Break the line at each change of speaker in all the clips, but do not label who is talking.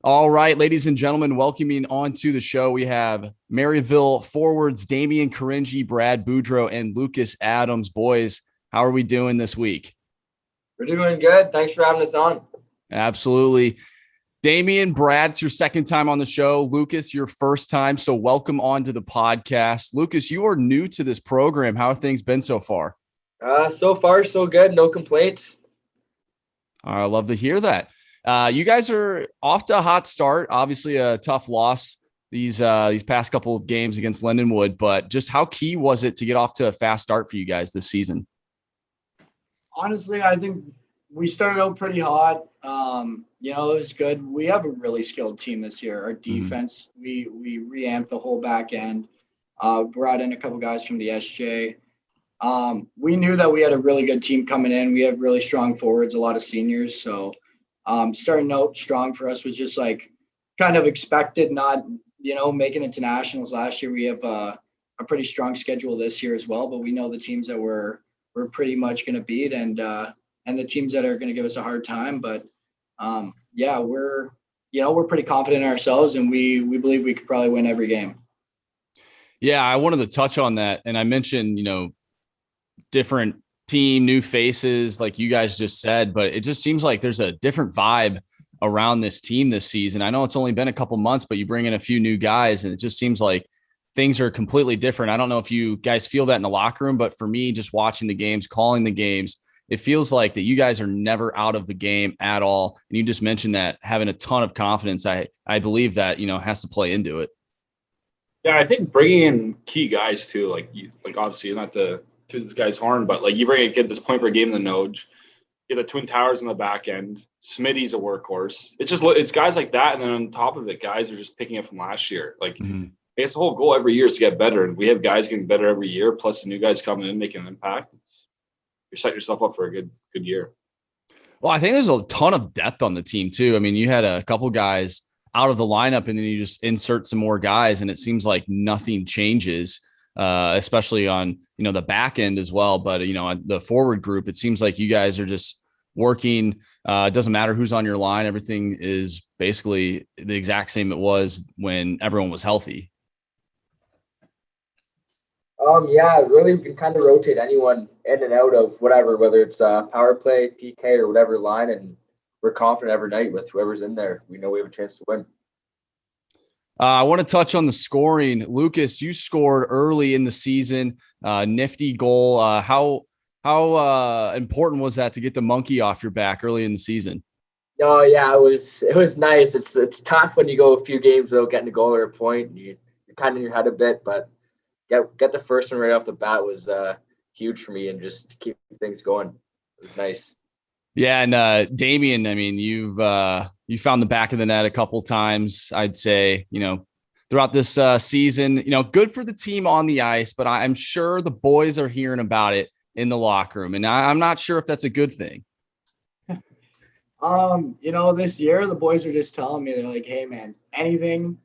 All right, ladies and gentlemen, welcoming onto the show, we have Maryville forwards Damian Caringi, Brad Boudreau, and Lucas Adams. Boys, how are we doing this week?
We're doing good. Thanks for having us on.
Absolutely. Damian, Brad's your second time on the show. Lucas, your first time. So welcome on to the podcast. Lucas, you are new to this program. How have things been so far?
So far, so good. No complaints.
I love to hear that. You guys are off to a hot start. Obviously, a tough loss these past couple of games against Lindenwood, but just how key was it to get off to a fast start for you guys this season?
Honestly, I think we started out pretty hot. It was good. We have a really skilled team this year. Our defense, we reamped the whole back end. Brought in a couple guys from the SJ. We knew that we had a really good team coming in. We have really strong forwards, a lot of seniors. So starting out strong for us was just like kind of expected, not, making it to nationals last year. We have a pretty strong schedule this year as well, but we know the teams that we're pretty much going to beat and the teams that are going to give us a hard time. But we're pretty confident in ourselves, and we believe we could probably win every game.
Yeah, I wanted to touch on that. And I mentioned, different team, new faces, like you guys just said, but it just seems like there's a different vibe around this team this season. I know it's only been a couple months, but you bring in a few new guys and it just seems like things are completely different. I don't know if you guys feel that in the locker room, but for me, just watching the games, calling the games, it feels like that you guys are never out of the game at all. And you just mentioned that having a ton of confidence, I believe that, has to play into it.
Yeah, I think bringing in key guys too, like obviously not to this guy's horn, but like you bring a kid this point per game in the Noj, you get the Twin Towers on the back end. Smitty's a workhorse. It's guys like that, and then on top of it, guys are just picking it from last year. It's the whole goal every year is to get better, and we have guys getting better every year. Plus the new guys coming in making an impact. You set yourself up for a good year.
Well, I think there's a ton of depth on the team too. I mean, you had a couple guys out of the lineup, and then you just insert some more guys, and it seems like nothing changes. Especially on, the back end as well. But, the forward group, it seems like you guys are just working. It doesn't matter who's on your line. Everything is basically the exact same it was when everyone was healthy.
Really we can kind of rotate anyone in and out of whatever, whether it's power play, PK, or whatever line, and we're confident every night with whoever's in there. We know we have a chance to win.
I want to touch on the scoring. Lucas, you scored early in the season, nifty goal. How important was that to get the monkey off your back early in the season?
Oh yeah, it was nice. It's tough when you go a few games without getting a goal or a point. You're kind of in your head a bit, but get the first one right off the bat was huge for me, and just to keep things going. It was nice.
Yeah, and Damian, I mean, you found the back of the net a couple times, I'd say, throughout this season. Good for the team on the ice, but I'm sure the boys are hearing about it in the locker room, and I'm not sure if that's a good thing.
This year the boys are just telling me, they're like, "Hey, man, anything?"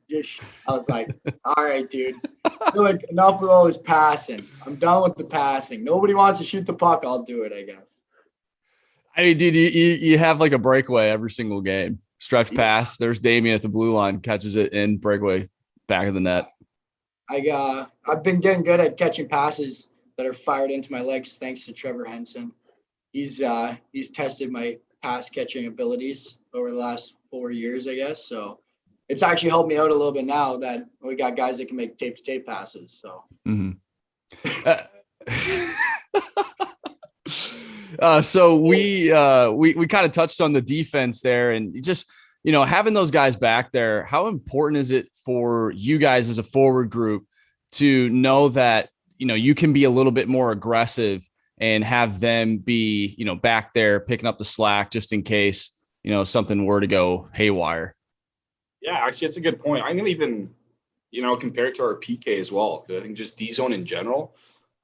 I was like, "All right, dude. They're like, enough of all this passing. I'm done with the passing. Nobody wants to shoot the puck. I'll do it, I guess."
I mean, dude, you have like a breakaway every single game. Stretch pass. There's Damian at the blue line, catches it in, breakaway, back of the net.
I've been getting good at catching passes that are fired into my legs thanks to Trevor Henson. He's tested my pass catching abilities over the last 4 years, I guess. So it's actually helped me out a little bit now that we got guys that can make tape to tape passes. So.
So we kind of touched on the defense there, and just, having those guys back there, how important is it for you guys as a forward group to know that, you can be a little bit more aggressive and have them be, back there picking up the slack just in case, something were to go haywire?
Yeah, actually, it's a good point. I'm going to even, compare it to our PK as well. I think just D zone in general.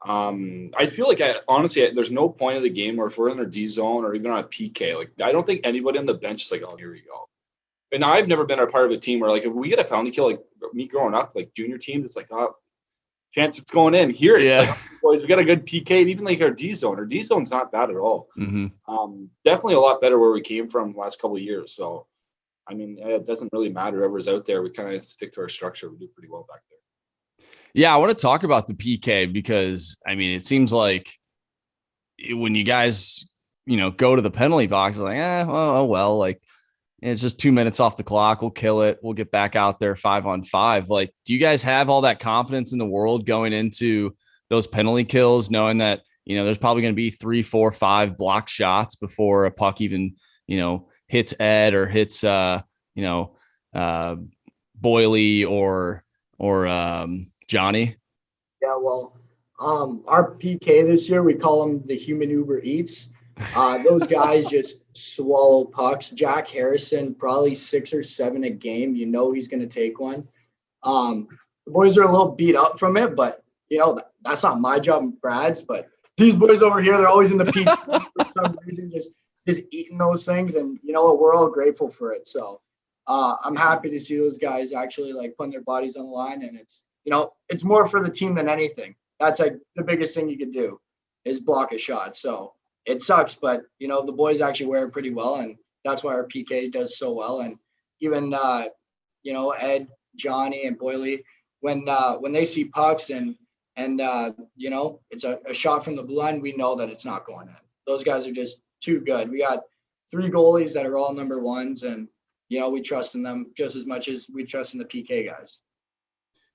I feel like honestly, there's no point of the game where if we're in their D zone or even on a PK, like I don't think anybody on the bench is like, "Oh, here we go." And I've never been a part of a team where like if we get a penalty kill, like me growing up, like junior teams, it's like, "Oh, chance it's going in." Here, it's like, "Oh, boys, we got a good PK." And even like our D zone's not bad at all. Definitely a lot better where we came from the last couple of years. So I mean, it doesn't really matter whoever's out there. We kind of stick to our structure. We do pretty well back there.
Yeah, I want to talk about the PK because, I mean, it seems like when you guys, go to the penalty box, like, well, like it's just 2 minutes off the clock. We'll kill it. We'll get back out there 5-on-5. Like, do you guys have all that confidence in the world going into those penalty kills, knowing that, there's probably going to be 3, 4, 5 block shots before a puck even, hits Ed or hits, Boily or Johnny?
Yeah, well, our PK this year, we call them the human Uber Eats. Those guys just swallow pucks. Jack Harrison, probably 6 or 7 a game. He's going to take one. The boys are a little beat up from it, but, that's not my job and Brad's. But these boys over here, they're always in the PK for some reason, just eating those things. And you know what? We're all grateful for it. So I'm happy to see those guys actually like putting their bodies on the line. And it's more for the team than anything. That's like the biggest thing you could do is block a shot. So it sucks, but the boys actually wear it pretty well, and that's why our PK does so well. And even Ed, Johnny, and Boily, when they see pucks and it's a shot from the blue line, we know that it's not going in. Those guys are just too good. We got 3 goalies that are all number ones, and we trust in them just as much as we trust in the PK guys.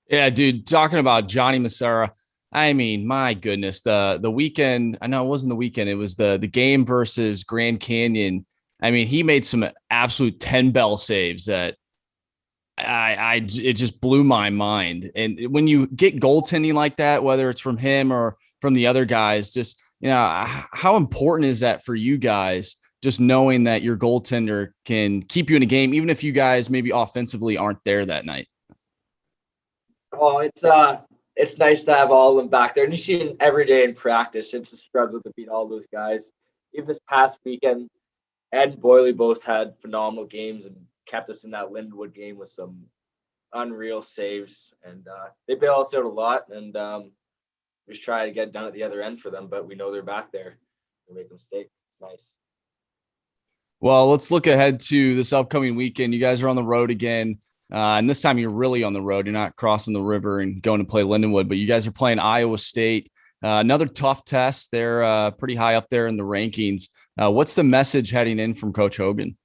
Yeah, dude, talking about Johnny Massara, I mean, my goodness, the weekend, I know it wasn't the weekend, it was the game versus Grand Canyon. I mean, he made some absolute 10-bell saves that it just blew my mind. And when you get goaltending like that, whether it's from him or from the other guys, just, how important is that for you guys? Just knowing that your goaltender can keep you in a game, even if you guys maybe offensively aren't there that night.
Oh, it's nice to have all of them back there. And you see it every day in practice. It's a struggle to beat all those guys. Even this past weekend, Ed and Boily both had phenomenal games and kept us in that Lindenwood game with some unreal saves. And they bail us out a lot. And we just try to get done at the other end for them. But we know they're back there. They make a mistake. It's nice.
Well, let's look ahead to this upcoming weekend. You guys are on the road again. And this time you're really on the road. You're not crossing the river and going to play Lindenwood, but you guys are playing Iowa State. Another tough test. They're pretty high up there in the rankings. What's the message heading in from Coach Hogan?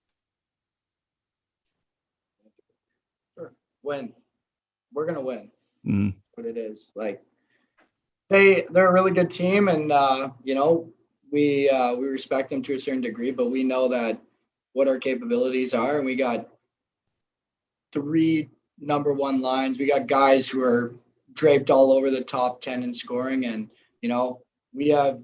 Sure. Win. We're going to win.
Mm-hmm.
What it is. Like, they're a really good team, and, we respect them to a certain degree, but we know that what our capabilities are, and we got 3 number 1 lines. We got guys who are draped all over the top 10 in scoring, and we have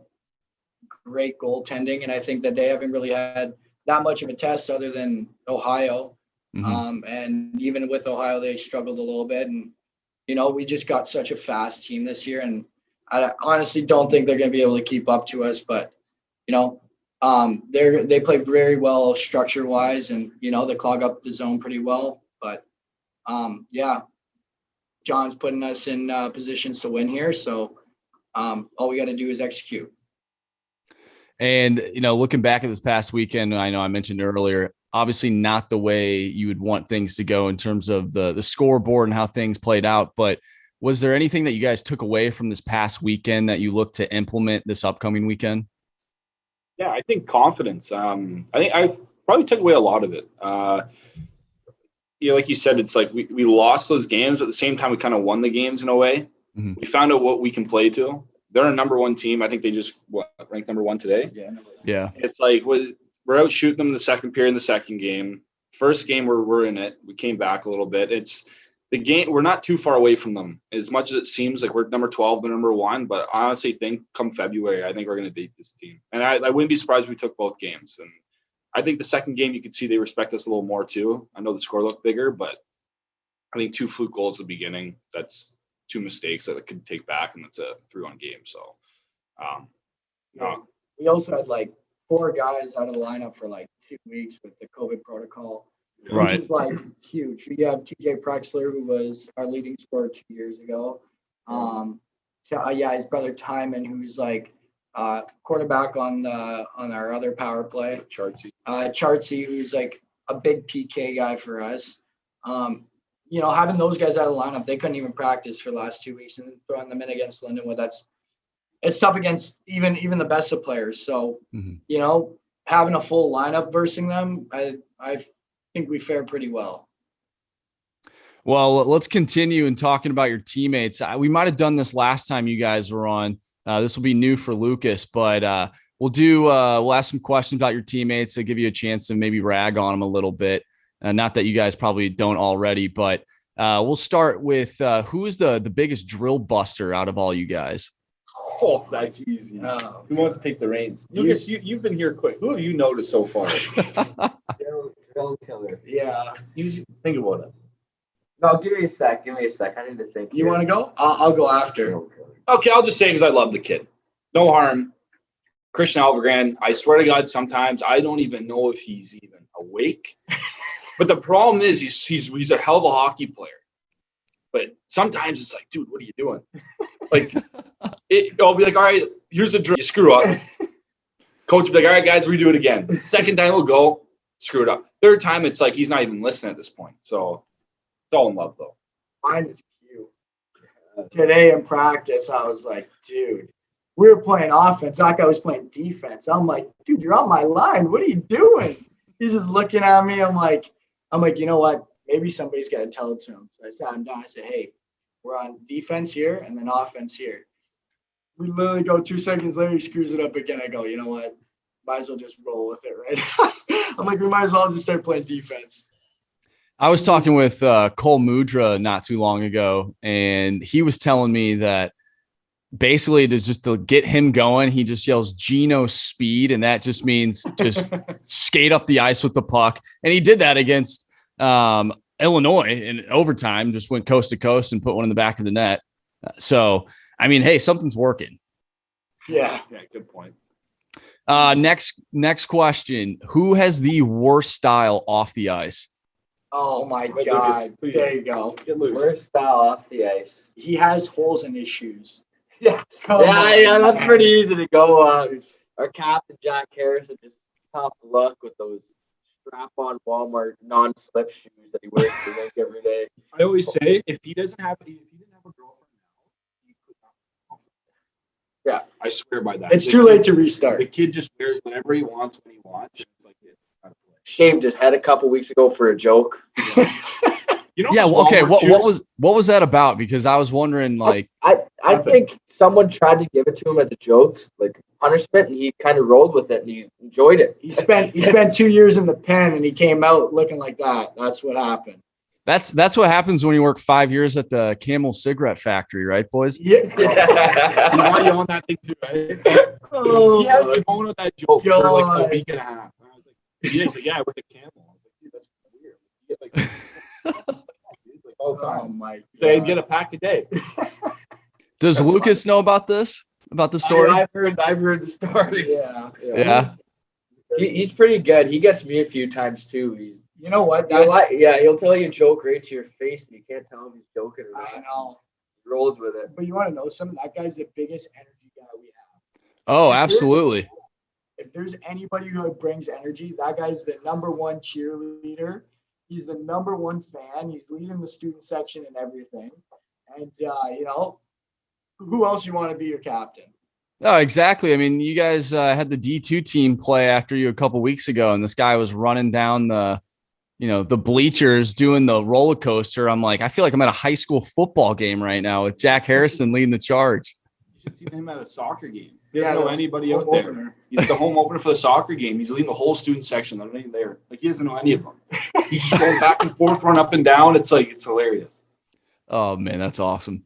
great goaltending, and I think that they haven't really had that much of a test other than Ohio.
Mm-hmm.
And even with Ohio, they struggled a little bit, and we just got such a fast team this year, and I honestly don't think they're going to be able to keep up to us, but they play very well structure wise, and they clog up the zone pretty well. But John's putting us in positions to win here, so all we got to do is execute.
And looking back at this past weekend, I know I mentioned earlier, obviously not the way you would want things to go in terms of the scoreboard and how things played out, but was there anything that you guys took away from this past weekend that you look to implement this upcoming weekend?
Yeah, I think confidence. I think I probably took away a lot of it. Like you said, it's like we lost those games, but at the same time, we kind of won the games in a way.
Mm-hmm.
We found out what we can play to. They're a number 1 team. I think they just ranked number 1 today.
Yeah.
It's like we're out shooting them in the second period in the second game. First game, we're in it. We came back a little bit. It's the game. We're not too far away from them. As much as it seems like we're number 12, they're number 1. But I honestly think come February, I think we're going to beat this team. And I wouldn't be surprised if we took both games. And I think the second game, you could see they respect us a little more too. I know the score looked bigger, but I think 2 fluke goals at the beginning. That's 2 mistakes that it could take back, and it's a 3-1 game. So,
we also had like 4 guys out of the lineup for like 2 weeks with the COVID protocol,
right?
Which is like huge. We have TJ Prexler, who was our leading scorer 2 years ago. His brother Timon, who's like quarterback on our other power play.
Chartsy.
Chartsy, who's like a big PK guy for us. Having those guys out of the lineup, they couldn't even practice for the last 2 weeks, and then throwing them in against Lindenwood, it's tough against even the best of players. So, having a full lineup versus them, I think we fared pretty well.
Well, let's continue in talking about your teammates. We might have done this last time you guys were on. This will be new for Lucas, but we'll ask some questions about your teammates to give you a chance to maybe rag on them a little bit. Not that you guys probably don't already, but we'll start with who is the biggest drill buster out of all you guys?
Oh, that's easy. Who wants to take the reins? Lucas, you've been here quick. Who have you noticed so far?
Drill killer.
Yeah.
You think about it.
No, give me a sec. I need to think.
You want to go? I'll go after.
Okay, I'll just say because I love the kid. No harm. Christian Alvergrand, I swear to God, sometimes I don't even know if he's even awake. But the problem is he's a hell of a hockey player. But sometimes it's like, dude, what are you doing? Like, I'll be like, all right, here's a drill. You screw up. Coach will be like, all right, guys, redo it again. Second time we'll go, screw it up. Third time, it's like he's not even listening at this point. So it's all in love, though.
Mine is cute. Today in practice, I was like, dude, we were playing offense. That guy was playing defense. I'm like, dude, you're on my line. What are you doing? He's just looking at me. I'm like, you know what? Maybe somebody's got to tell it to him. So I sat him down. I said, hey, we're on defense here and then offense here. We literally go 2 seconds later, he screws it up again. I go, you know what? Might as well just roll with it, right? I'm like, we might as well just start playing defense.
I was talking with Cole Mudra not too long ago, and he was telling me that basically to get him going, he just yells Geno speed, and that just means just skate up the ice with the puck. And he did that against Illinois in overtime, just went coast to coast and put one in the back of the net. So, I mean, hey, something's working.
Yeah,
good point.
Next question. Who has the worst style off the ice?
Oh, my God.
Lucas,
there you go.
Worst style off the ice.
He has holes in his shoes.
Yeah, that's pretty easy to go. Our captain, Jack Harrison, just tough luck with those strap-on Walmart non-slip shoes that he wears to rink every day.
I always say, if he didn't have a girlfriend now, he could not.
Yeah,
I swear by that.
It's too late to restart.
The kid just wears whatever he wants when he wants. It's like
Shaved his head a couple weeks ago for a joke.
Okay. What was that about? Because I was wondering, like,
I think someone tried to give it to him as a joke, like punishment, and he kind of rolled with it and he enjoyed it.
He spent 2 years in the pen and he came out looking like that. That's what happened.
That's what happens when you work 5 years at the Camel cigarette factory, right, boys?
Yeah.
You on that thing too, right?
Oh,
he had me going with that joke for like a week and a half. And I was like, he's like, yeah, I work at Camel. I was like, dude, that's weird. All the time.
Oh my God.
So I'd get a pack a day.
Does Lucas know about this? About the story?
I've heard the stories.
Yeah.
He's pretty good. He gets me a few times too.
You know what?
He'll tell you a joke right to your face, and you can't tell him he's joking or not.
I know.
He rolls with it.
But you want to know something? That guy's the biggest energy guy we have.
Oh, absolutely.
If there's anybody who brings energy, that guy's the number one cheerleader. He's the number one fan. He's leading the student section and everything. And, who else you want to be your captain?
Oh, exactly. I mean, you guys had the D2 team play after you a couple weeks ago, and this guy was running down the bleachers doing the roller coaster. I'm like, I feel like I'm at a high school football game right now with Jack Harrison leading the charge.
You should see him at a soccer game. He doesn't know anybody out there. He's the home opener for the soccer game. He's leading the whole student section. They're not even there. Like, he doesn't know any of them. He's just going back and forth, run up and down. It's hilarious.
Oh, man, that's awesome.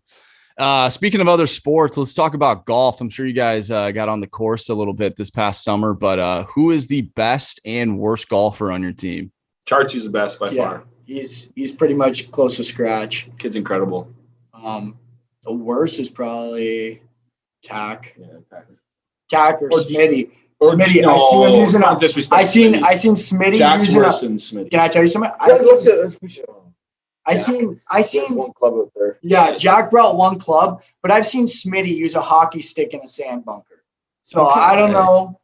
Speaking of other sports, let's talk about golf. I'm sure you guys got on the course a little bit this past summer, but who is the best and worst golfer on your team?
Chartsy's the best by far.
He's pretty much close to scratch.
Kid's incredible.
The worst is probably Tack.
Yeah,
Tack or Smitty.
Smitty,
I see him using
I
seen Smitty
Jack's
using
worse than Smitty.
Can I tell you something? I seen
one club out there.
Yeah, Jack brought one club, but I've seen Smitty use a hockey stick in a sand bunker. So I don't know.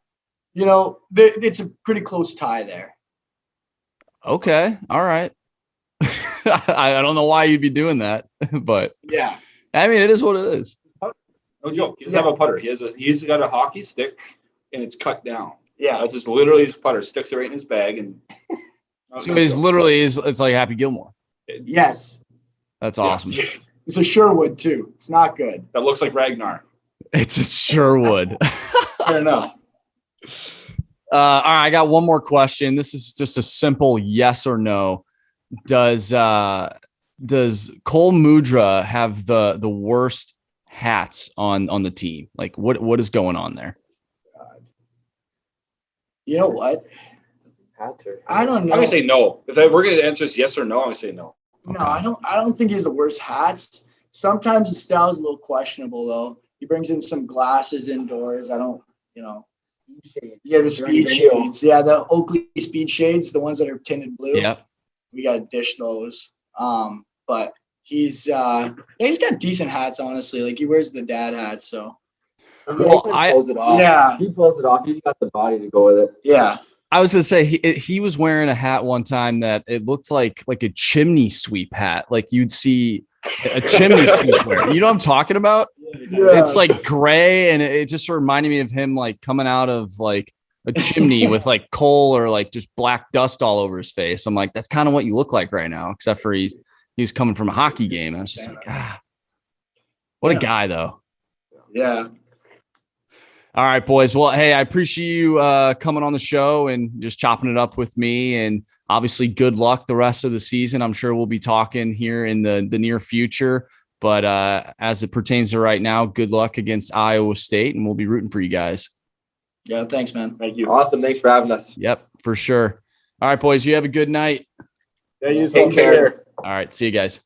It's a pretty close tie there.
Okay. All right. I don't know why you'd be doing that, but
Yeah.
I mean, it is what it is.
No joke. He doesn't have a putter. He's got a hockey stick, and it's cut down.
Yeah.
That's just literally his putter. Sticks it right in his bag, and
So it's like Happy Gilmore.
Yes.
That's awesome.
It's a Sherwood too. It's not good.
That looks like Ragnar.
It's a Sherwood.
Fair enough.
All right, I got one more question. This is just a simple yes or no. Does Cole Mudra have the worst hats on the team? Like what is going on there?
You know what? I don't know.
I'm gonna say no. If we're gonna answer this yes or no, I'm gonna say no.
No, I don't think he's the worst hats. Sometimes the style is a little questionable though. He brings in some glasses indoors. I don't, Yeah, the speed shades. Yeah, the Oakley speed shades, the ones that are tinted blue.
Yep.
We gotta dish those. But he's got decent hats, honestly. Like he wears the dad hat, so
Well,
he pulls it off.
yeah.
He pulls it off. He's got the body to go with it.
Yeah.
I was gonna say he was wearing a hat one time that it looked like a chimney sweep hat. Like you'd see a chimney sweep wear. You know what I'm talking about?
Yeah.
It's like gray, and it just reminded me of him like coming out of like a chimney with like coal or like just black dust all over his face. I'm like, that's kind of what you look like right now, except for he was coming from a hockey game. I was just like, what a guy though.
Yeah.
All right, boys. Well, hey, I appreciate you coming on the show and just chopping it up with me. And obviously, good luck the rest of the season. I'm sure we'll be talking here in the near future. But as it pertains to right now, good luck against Iowa State, and we'll be rooting for you guys.
Yeah, thanks, man.
Thank you.
Awesome. Thanks for having us.
Yep, for sure. All right, boys. You have a good night.
Yeah, you
Take care.
All right. See you guys.